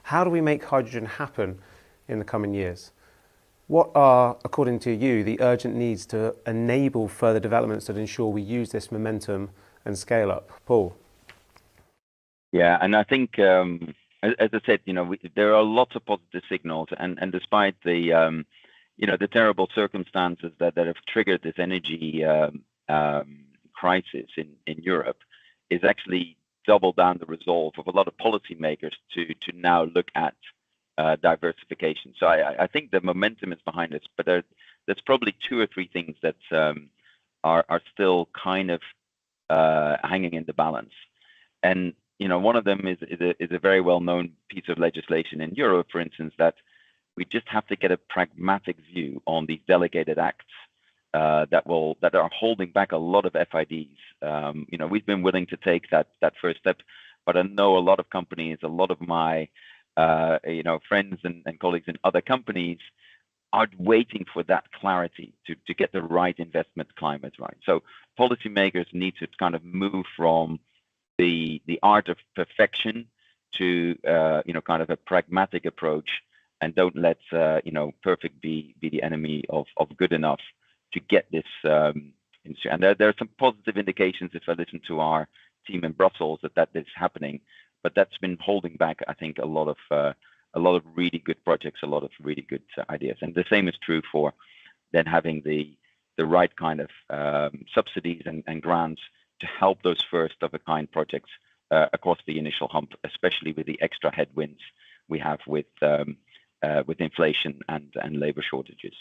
How do we make hydrogen happen in the coming years? What are, according to you, the urgent needs to enable further developments that ensure we use this momentum and scale up? Paul? Yeah, and I think, as I said, there are lots of positive signals, and despite the, the terrible circumstances that have triggered this energy crisis in Europe, is actually double down the resolve of a lot of policymakers to now look at diversification. So I think the momentum is behind us, but there's probably two or three things that are still kind of hanging in the balance. And one of them is a very well-known piece of legislation in Europe, for instance, that we just have to get a pragmatic view on these delegated acts that are holding back a lot of FIDs. We've been willing to take that first step, but I know a lot of companies, a lot of my friends and colleagues in other companies are waiting for that clarity to get the right investment climate right. So policymakers need to kind of move from the art of perfection to kind of a pragmatic approach, and don't let perfect be the enemy of good enough to get this. And there are some positive indications if I listen to our team in Brussels that is happening, but that's been holding back, I think, a lot of really good projects, a lot of really good ideas. And the same is true for then having the right kind of subsidies and grants to help those first of a kind projects across the initial hump, especially with the extra headwinds we have with inflation and labor shortages.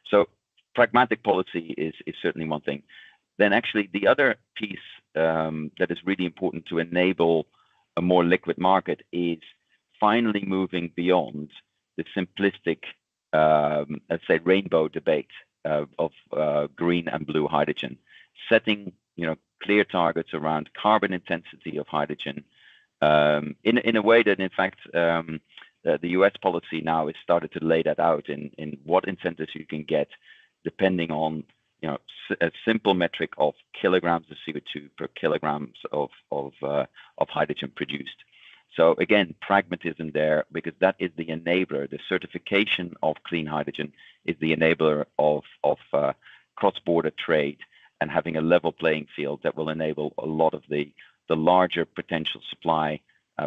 So pragmatic policy is certainly one thing. Then actually the other piece that is really important to enable a more liquid market is finally moving beyond the simplistic, let's say, rainbow debate of green and blue hydrogen, setting clear targets around carbon intensity of hydrogen in a way that, in fact, the US policy now has started to lay that out in what incentives you can get depending on a simple metric of kilograms of CO2 per kilograms of hydrogen produced. So again, pragmatism there, because that is the enabler. The certification of clean hydrogen is the enabler of cross-border trade and having a level playing field that will enable a lot of the larger potential supply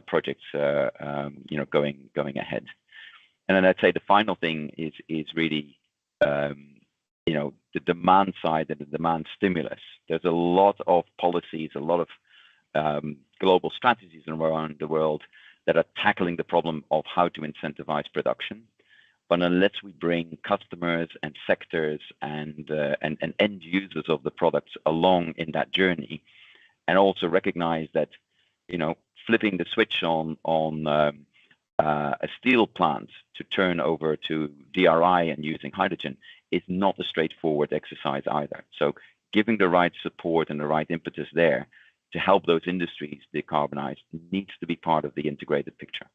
projects going ahead. And then I'd say the final thing is really the demand side and the demand stimulus. There's a lot of policies, a lot of global strategies around the world that are tackling the problem of how to incentivize production. But unless we bring customers and sectors and end users of the products along in that journey, and also recognize that flipping the switch on a steel plant to turn over to DRI and using hydrogen is not a straightforward exercise either. So giving the right support and the right impetus there to help those industries decarbonize needs to be part of the integrated picture.